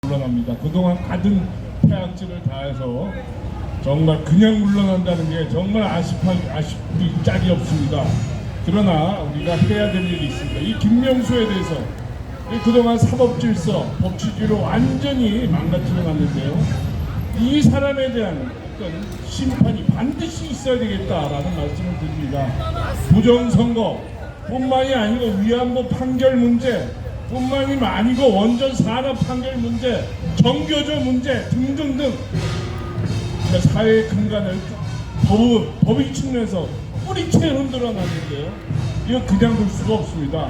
물러납니다. 그동안 가진 태양질을 다해서 정말 그냥 물러난다는 게 정말 아쉽기 짝이 없습니다. 그러나 우리가 해야 될 일이 있습니다. 이 김명수에 대해서 그동안 사법질서, 법치주의로 완전히 망가뜨려 놨는데요. 이 사람에 대한 어떤 심판이 반드시 있어야 되겠다라는 말씀을 드립니다. 부정선거 뿐만이 아니고 위안부 판결 문제 뿐만이 아니고 원전 산업 판결 문제, 정교조 문제 등등등 사회의 근간을 법의 측면에서 뿌리채 흔들어 놨는데요. 이거 그냥 둘 수가 없습니다.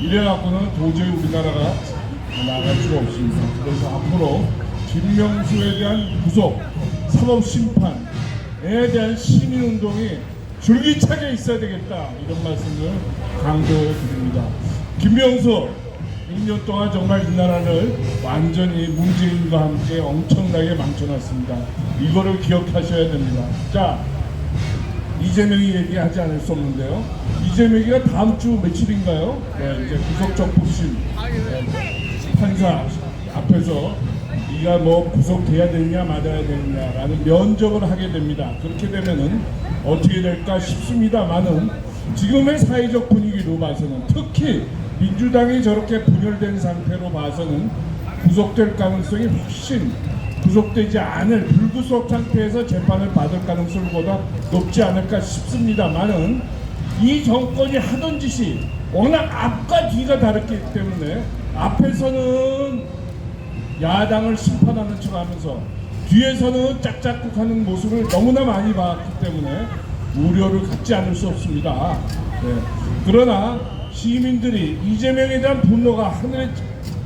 이래갖고는 도저히 우리나라가 나갈 수가 없습니다. 그래서 앞으로 김명수에 대한 구속, 사법심판에 대한 시민운동이 줄기차게 있어야 되겠다, 이런 말씀을 강조드립니다. 김명수 6년 동안 정말 이 나라를 완전히 문재인과 함께 엄청나게 망쳐놨습니다. 이거를 기억하셔야 됩니다. 자, 이재명이 얘기하지 않을 수 없는데요. 이재명이가 다음 주 며칠인가요? 네, 이제 구속정보심 판사 앞에서 네가 뭐 구속돼야 되느냐 말아야 되느냐라는 면접을 하게 됩니다. 그렇게 되면은 어떻게 될까 싶습니다만은 지금의 사회적 분위기로 봐서는, 특히 민주당이 저렇게 분열된 상태로 봐서는 구속될 가능성이 훨씬, 구속되지 않을 불구속 상태에서 재판을 받을 가능성이 보다 높지 않을까 싶습니다만은, 이 정권이 하던 짓이 워낙 앞과 뒤가 다르기 때문에 앞에서는 야당을 심판하는 척 하면서 뒤에서는 짝짝꿍하는 모습을 너무나 많이 봤기 때문에 우려를 갖지 않을 수 없습니다. 네. 그러나 시민들이 이재명에 대한 분노가 하늘에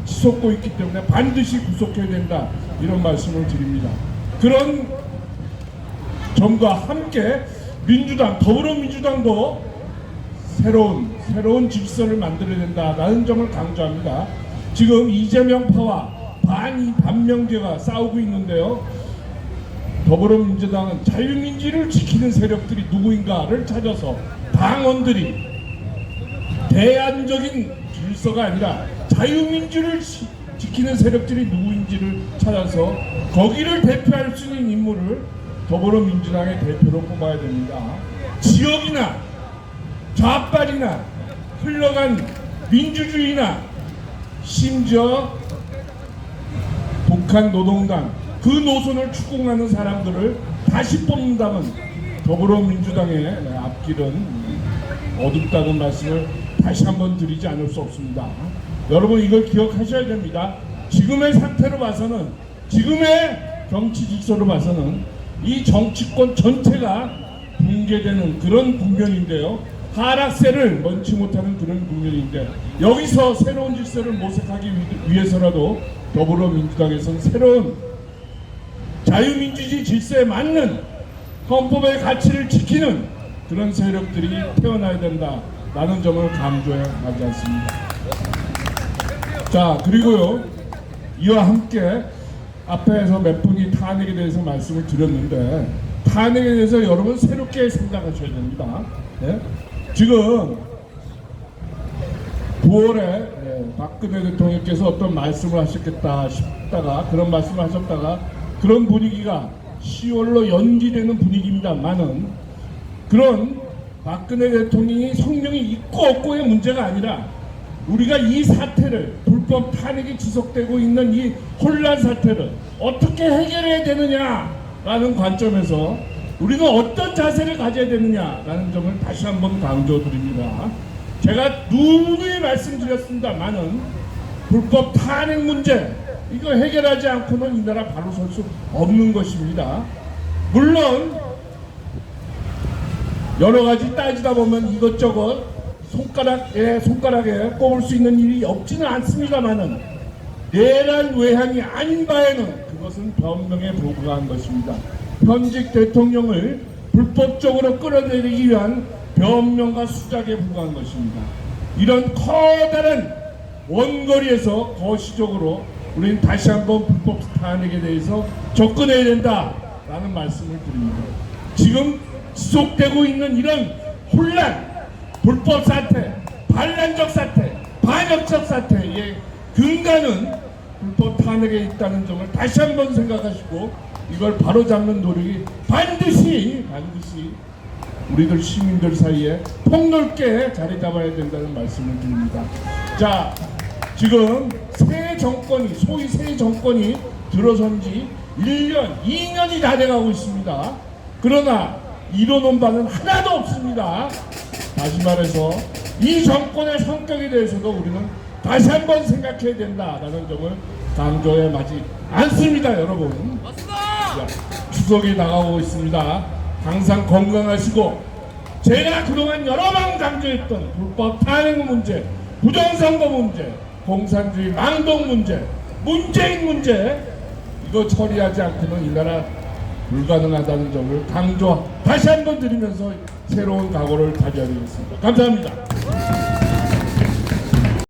치솟고 있기 때문에 반드시 구속해야 된다, 이런 말씀을 드립니다. 그런 점과 함께 민주당, 더불어민주당도 새로운 질서를 만들어야 된다라는 점을 강조합니다. 지금 이재명파와 반명계가 싸우고 있는데요. 더불어민주당은 자유민주를 지키는 세력들이 누구인가를 찾아서 당원들이 대안적인 질서가 아니라 자유민주를 지키는 세력들이 누구인지를 찾아서 거기를 대표할 수 있는 인물을 더불어민주당의 대표로 뽑아야 됩니다. 지역이나 좌빨이나 흘러간 민주주의나 심지어 북한 노동당 그 노선을 추궁하는 사람들을 다시 뽑는다면 더불어민주당의 앞길은 어둡다는 말씀을 다시 한번 드리지 않을 수 없습니다. 여러분, 이걸 기억하셔야 됩니다. 지금의 상태로 봐서는, 지금의 정치 질서로 봐서는 이 정치권 전체가 붕괴되는 그런 국면인데요. 하락세를 먼지 못하는 그런 국면인데, 여기서 새로운 질서를 모색하기 위해서라도 더불어민주당에서는 새로운 자유민주주의 질서에 맞는 헌법의 가치를 지키는 그런 세력들이 태어나야 된다라는 점을 강조해 하지 않습니다. 자, 그리고요, 이와 함께 앞에서 몇 분이 탄핵에 대해서 말씀을 드렸는데, 탄핵에 대해서 여러분 새롭게 생각하셔야 됩니다. 네? 지금 9월에 박근혜 대통령께서 어떤 말씀을 하셨겠다 싶다가, 그런 말씀을 하셨다가 그런 분위기가 10월로 연기되는 분위기입니다만은, 그런 박근혜 대통령이 성명이 있고 없고의 문제가 아니라 우리가 이 사태를, 불법 탄핵이 지속되고 있는 이 혼란 사태를 어떻게 해결해야 되느냐라는 관점에서 우리는 어떤 자세를 가져야 되느냐라는 점을 다시 한번 강조드립니다. 제가 누누이 말씀드렸습니다만은 불법 탄핵 문제, 이거 해결하지 않고는 이 나라 바로 설 수 없는 것입니다. 물론 여러 가지 따지다 보면 이것저것 손가락에 꼽을 수 있는 일이 없지는 않습니다만은, 내란 외향이 아닌 바에는 그것은 변명에 불과한 것입니다. 현직 대통령을 불법적으로 끌어내리기 위한 변명과 수작에 불과한 것입니다. 이런 커다란 원거리에서 거시적으로 우리는 다시 한번 불법 탄핵에 대해서 접근해야 된다라는 말씀을 드립니다. 지금 지속되고 있는 이런 혼란, 불법 사태, 반란적 사태, 반역적 사태의 근간은 불법 탄핵에 있다는 점을 다시 한번 생각하시고 이걸 바로잡는 노력이 반드시 우리들 시민들 사이에 폭넓게 자리 잡아야 된다는 말씀을 드립니다. 자, 지금 새 정권이 소위 새 정권이 들어선 지 1년, 2년이 다 돼가고 있습니다. 그러나 이뤄놓은 바는 하나도 없습니다. 다시 말해서 이 정권의 성격에 대해서도 우리는 다시 한번 생각해야 된다라는 점을 강조해 마지 않습니다, 여러분. 자, 추석이 나가고 있습니다. 항상 건강하시고 제가 그동안 여러 번 강조했던 불법 탄핵 문제, 부정선거 문제, 공산주의 망동 문제, 문재인 문제 이거 처리하지 않고는 이 나라 불가능하다는 점을 강조 다시 한번 드리면서 새로운 각오를 다져야 되겠습니다. 감사합니다.